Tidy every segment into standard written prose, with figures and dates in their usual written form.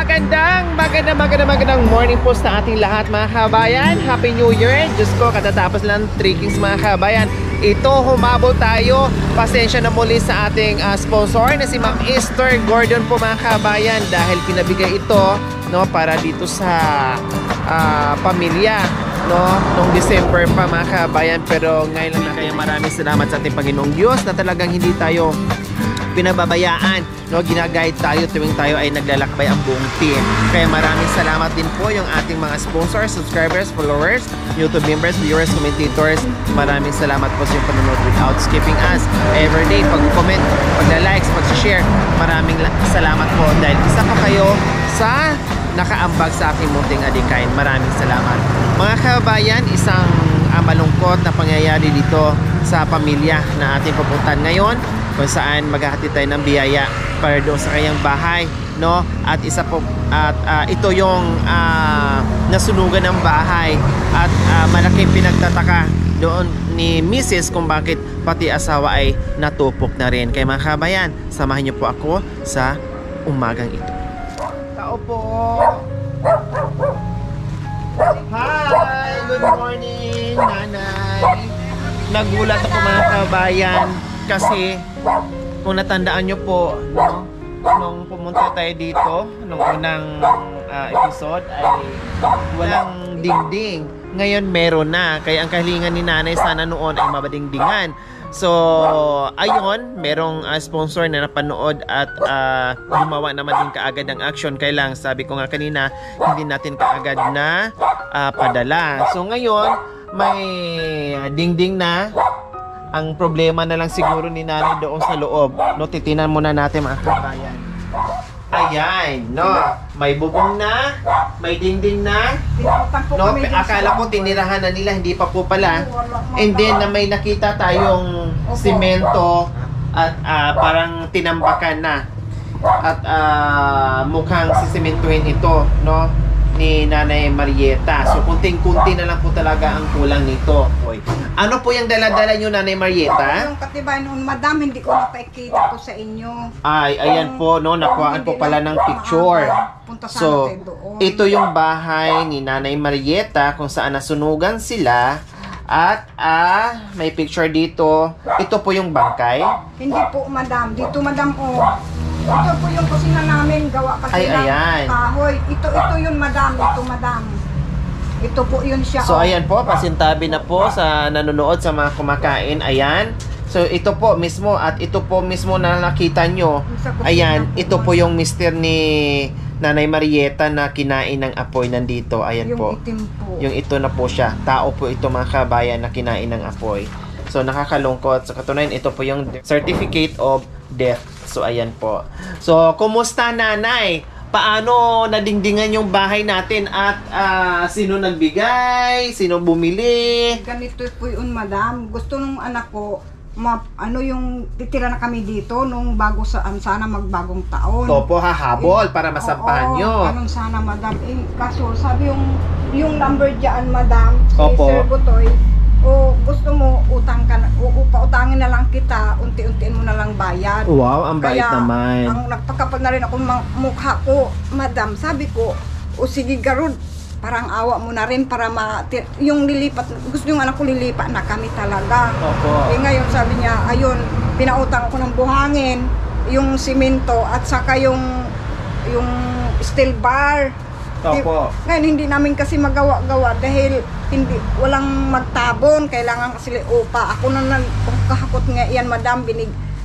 Magandang morning po sa ating lahat mga kabayan. Happy New Year. Diyos ko, katatapos lang trickings mga kabayan. Ito, humabol tayo. Pasensya na muli sa ating sponsor na si Ma'am Esther Gordon po mga kabayan. Dahil pinabigay ito para dito sa pamilya noong December pa mga kabayan. Pero ngayon lang kaya maraming salamat sa ating Panginoong Diyos na talagang hindi tayo pinababayaan, ginaguide tayo tuwing tayo ay naglalakbay ang buong team. Kaya maraming salamat din po yung ating mga sponsors, subscribers, followers, YouTube members, viewers, commentators. Maraming salamat po sa yung panonood without skipping us everyday, pag-comment, pag-likes, pag-share. Maraming salamat po dahil isa pa kayo sa nakaambag sa aking munting adikain. Maraming salamat mga kabayan. Isang malungkot na pangyayari dito sa pamilya na ating pupuntahan ngayon, kung saan maghahatid tayo ng biyaya para doon sa kanyang bahay, at isa po ito yung nasunugan ng bahay at malaking pinagtataka doon ni Mrs. kung bakit pati asawa ay natupok na rin. Kaya mga kabayan, samahan niyo po ako sa umagang ito. Tao po. Hi, good morning nanay. Nagulat ako mga kabayan kasi kung natandaan nyo po, nung pumunta tayo dito, nung unang episode ay walang dingding. Ngayon meron na. Kaya ang kahilingan ni nanay sana noon ay mabadingdingan. So, ayun, merong sponsor na napanood at gumawa naman din kaagad ng action. Kaya lang, sabi ko nga kanina, hindi natin kaagad na padala. So, ngayon, may dingding na. Ang problema na lang siguro ni nanay doon sa loob. Titinan muna natin mga kabayan. Ayan, may bubong na, may dingding na. Akala ko tinirahan na nila, hindi pa po pala. And then may nakita tayong simento at parang tinambakan na. At mukhang sisimentuhin ito, ni Nanay Marieta. So kunting-kunti na lang po talaga ang kulang nito. Ano po yung dala-dala nyo, Nanay Marieta? Yung katibay noon, madam, hindi ko nakikita po sa inyo. Ay, ayan po, nakuhaan po pala ng picture. So, ito yung bahay ni Nanay Marieta kung saan nasunugan sila. At may picture dito. Ito po yung bangkay. Hindi po, madam. Dito, madam, ito po yung kusina namin, gawa kasi ng kahoy. Ito yun, madam. Ito, madam. Ito po yun siya. So, ayan po, pasintabi na po sa nanonood, sa mga kumakain. Ayan. So, ito po mismo, at ito po mismo na nakita nyo. Ayan, ito po yung mister ni Nanay Marieta na kinain ng apoy nandito. Ayan yung po. Itim po. Yung ito na po siya. Tao po ito mga kabayan na kinain ng apoy. So, nakakalungkot. Sa katunayan, ito po yung certificate of death. So, ayan po. So, kumusta nanay? Paano nadingdingan yung bahay natin at sino nagbigay? Sino bumili? Ganito po yun, madam. Gusto nung anak ko, yung titira na kami dito nung bago sana magbagong taon. Opo, hahabol para masampahan nyo. Ganun sana, madam. Kaso, sabi yung number dyan, madam, si Opo. Sir Butoy, gusto mo pautangin na lang kita, unti-untiin mo na lang bayad. Wow, ang bait Kaya, naman. ang nagpakapal na rin ako mukha ko, madam. Sabi ko, sige garud, parang awa mo na rin para yung lilipat, gusto yung anak ko lilipat na kami talaga. Opo. Ngayon sabi niya, ayun, pinautang ako ng buhangin, yung simento at saka yung steel bar. Opo. Ngayon hindi namin kasi magawa-gawa dahil walang magtabon, kailangan kasi upa. Ako na nagkahakot nga yan, madam,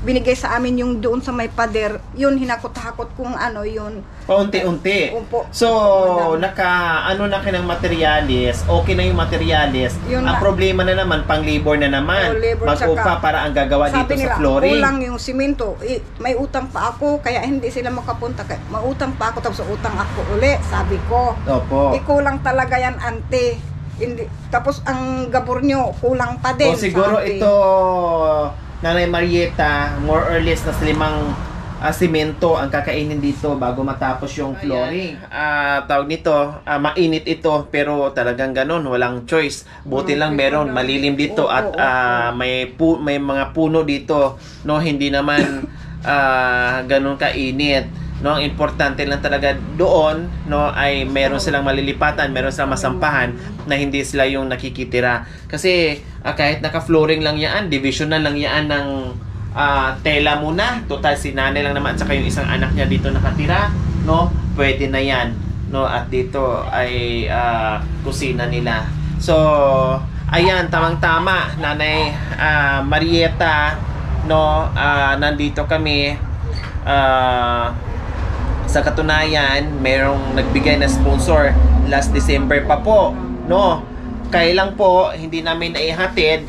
binigay sa amin yung doon sa may pader. Yun, hinakot-hakot kung yun. Paunti-unti. Opo. So, na ng materialis, okay na yung materialis. Yun ang na. problema na naman, pang-labor na naman. Labor, Mag-upa para ang gagawa dito nila, sa flooring. kulang yung simento. May utang pa ako, kaya hindi sila makapunta. Mautang pa ako, tapos utang ako uli, sabi ko. Opo. Kulang talaga yan, ante. Hindi. Tapos ang gabor nyo, kulang pa din. O siguro sabi. ito, Nanay Marieta, more or less na 5 simento ang kakainin dito bago matapos yung flooring. Tawag nito, mainit ito pero talagang ganun, walang choice. Buti lang meron malilim dito at may mga puno dito, hindi naman ganun kainit. No, ang importante lang talaga doon, no, ay meron silang malilipatan, meron silang masampahan na hindi sila yung nakikitira. Kasi kahit naka-flooring lang yan, division na lang yan ng tela muna. Total si nanay lang naman at saka yung isang anak niya dito nakatira, no, pwede na yan, no, at dito ay kusina nila. So, ayan, tamang-tama, Nanay Marieta, no, nandito kami. Sa katunayan, merong nagbigay na sponsor last December pa po, no. Kailan po hindi namin naihatid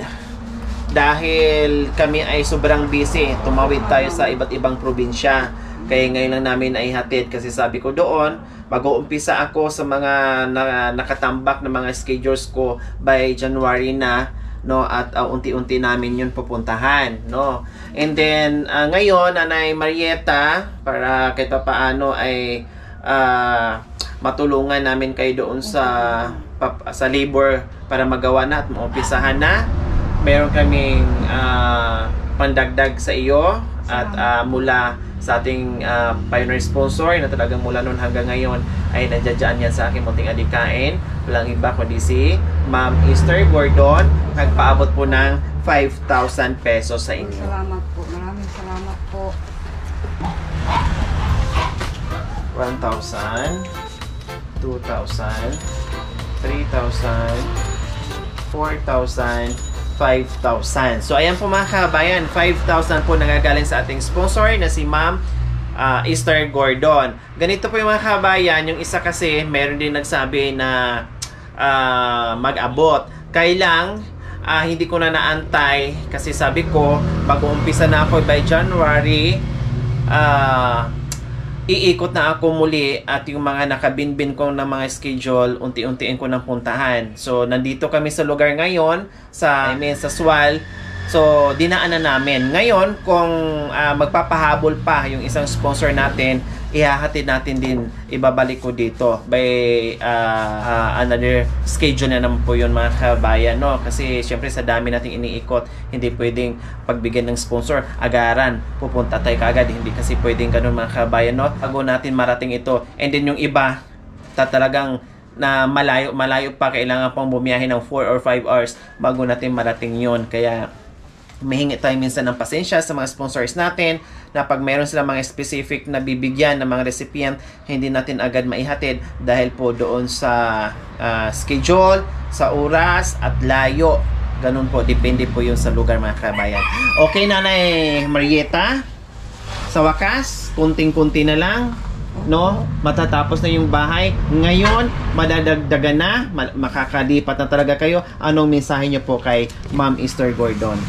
dahil kami ay sobrang busy. Tumawid tayo sa iba't ibang probinsya. Kaya ngayon lang namin naihatid kasi sabi ko doon, mag-uumpisa ako sa mga nakatambak na mga schedules ko by January na, no, at unti-unti namin yun pupuntahan, no. And then ngayon, Nanay Marieta, para kahit paano ay matulungan namin kayo doon sa labor para magawa na at maumpisahan na. Meron kaming pandagdag sa iyo at mula sa ating pioneer sponsor na talagang mula noon hanggang ngayon ay nandiyan yan sa aking munting adikain. Walang iba kundi si Ma'am Esther Gordon, nagpaabot po ng 5,000 pesos sa inyo. Salamat po. Maraming salamat po. 1,000, 2,000, 3,000, 4,000, 5,000. So ayan po mga kabayan, 5,000 po nagagaling sa ating sponsor na si Ma'am Esther Gordon. Ganito po yung mga kabayan, yung isa kasi meron din nagsabi na mag-abot. Kailang hindi ko na naantay kasi sabi ko mag-uumpisa na ako by January, iikot na ako muli at yung mga nakabinbin ko ng mga schedule, unti-untiin ko ng puntahan. So, nandito kami sa lugar ngayon, sa Swal. So, dinaanan namin. Ngayon, kung magpapahabol pa yung isang sponsor natin, ihahatid natin din, ibabalik ko dito by another schedule na naman po yun mga kabayan, no? Kasi syempre sa dami nating iniikot, hindi pwedeng pagbigyan ng sponsor agaran pupunta tayo kaagad, hindi kasi pwedeng ganun mga kabayan, no? Bago natin marating ito, and then yung iba talagang na malayo pa, kailangan pang bumiyahe ng 4 or 5 hours bago natin marating yon. Kaya mahingi tayo minsan ng pasensya sa mga sponsors natin na pag meron silang mga specific na bibigyan ng mga recipient, hindi natin agad maihatid dahil po doon sa schedule, sa oras at layo. Ganun po, depende po yun sa lugar mga kabayan. Okay, Nanay Marieta, sa wakas, kunting-kunti na lang, no, matatapos na yung bahay. Ngayon, madadagdagan na, makakalipat na talaga kayo. Anong mensahe nyo po kay Ma'am Esther Gordon?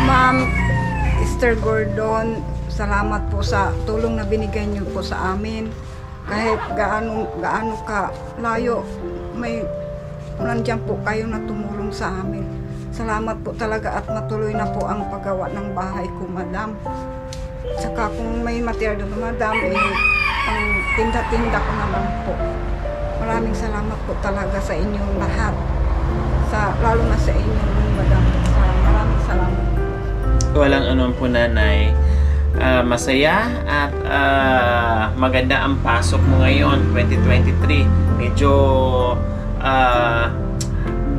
Ma'am Esther Gordon, salamat po sa tulong na binigay niyo po sa amin. Kahit gaano ka layo, may nandiyan po kayo na tumulong sa amin. Salamat po talaga at matuloy na po ang paggawa ng bahay ko, Madam. Saka kung may material doon, Madam, pang tinda-tinda ko naman po. Maraming salamat po talaga sa inyong lahat. Lalo na sa inyong Madam. Maraming salamat. Walang anuman po, Nanay. Masaya at maganda ang pasok mo ngayon, 2023. Medyo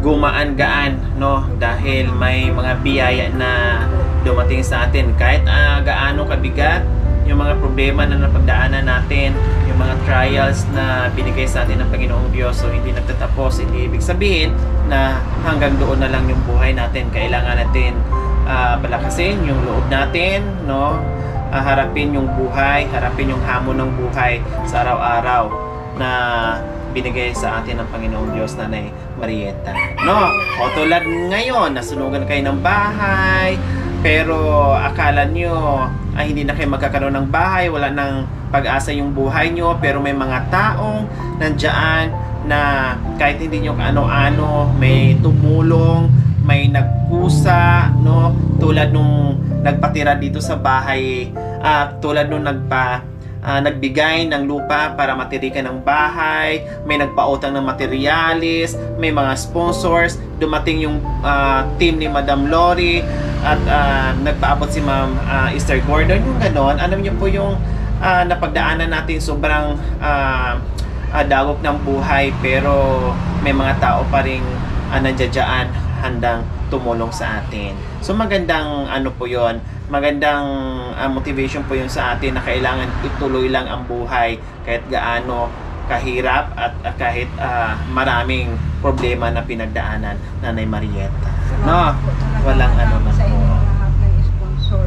gumaan-gaan, no? Dahil may mga biyaya na dumating sa atin. Kahit gaano kabigat yung mga problema na napagdaanan natin, yung mga trials na binigay sa atin ng Panginoong Diyos, so hindi nagtatapos. Hindi ibig sabihin na hanggang doon na lang yung buhay natin. Kailangan natin palakasin yung loob natin, no? Harapin yung buhay, harapin yung hamon ng buhay sa araw-araw na binigay sa atin ng Panginoong Diyos, Nanay Marieta, no? O tulad ngayon, nasunugan kayo ng bahay, pero akala nyo ay hindi na kayo magkakaroon ng bahay, wala nang pag-asa yung buhay nyo, pero may mga taong nandiyan na kahit hindi nyo kaano-ano, may tumulong, may nagkusa, no? Tulad nung nagpatira dito sa bahay, tulad nung nagbigay ng lupa para matirikan ng bahay, may nagpautang ng materialis, may mga sponsors, dumating yung team ni Madam Lori at nagpaabot si Ma'am Esther Gordon, yung ganon. Alam niyo po yung napagdaanan natin sobrang dawok ng buhay, pero may mga tao pa rin nandiyan handang tumulong sa atin. So magandang ano po yon, magandang motivation po yun sa atin na kailangan ituloy lang ang buhay kahit gaano kahirap at kahit maraming problema na pinagdaanan, Nanay Marieta. No, walang ano man sa po. inyo lahat ng sponsor.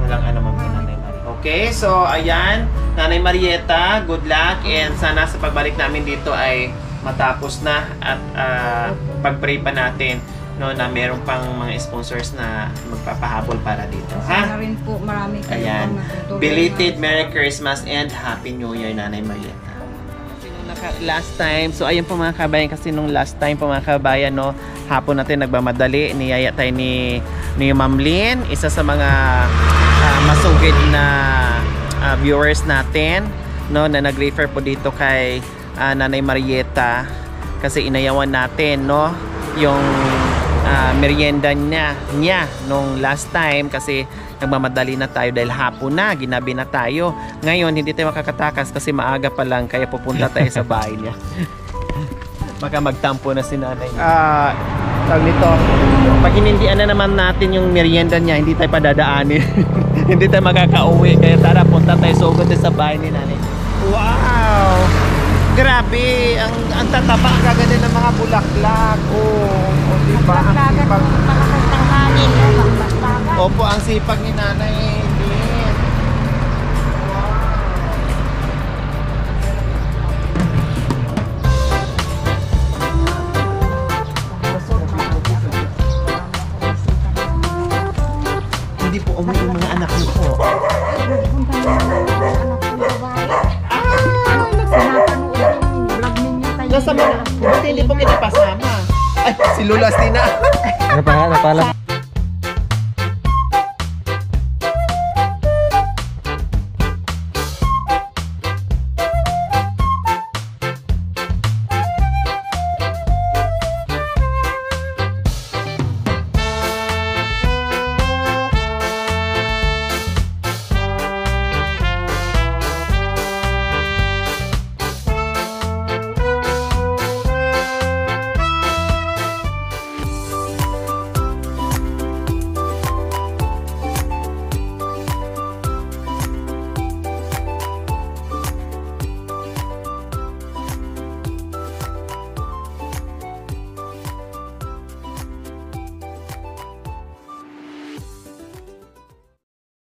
Walang ano man po, Nanay Marieta. Okay, so ayan, Nanay Marieta, good luck, and sana sa pagbalik namin dito ay matapos na at pag-pray pa natin, no, na meron pang mga sponsors na magpapahabol para dito, ha? Sana rin po marami kayo Ayan. pang natutulungan. Belated Merry Christmas and Happy New Year, Nanay Marieta. Last time, so ayun po mga kabayan, kasi nung last time po mga kabayan, no, hapon natin nagmamadali, niyaya tayo ni Ma'am Lynn, isa sa mga masugid na viewers natin, no, na nag-refer po dito kay Nanay Marieta, kasi inayawan natin, no, yung merienda niya nung last time, kasi nagmamadali na tayo dahil hapon na, ginabi na tayo. Ngayon hindi tayo makakatakas kasi maaga pa lang, kaya pupunta tayo sa bahay niya. Baka magtampo na si nanay. Tawag nito, pag hinindihan na naman natin yung merienda niya, hindi tayo padadaanin. Hindi tayo makakauwi, kaya tara, punta tayo sugod sa bahay ni nanay. Wow! Grabe, ang tataba, ang gaganda ng mga bulaklak. Oh, diba? Ang sipag. Opo, ang sipag ni Nanay Lynn. Hindi po umuwi yung mga anak niyo po. Nasa mga, buti hindi po kinapasama. Ay, si Lula Stina. Napala.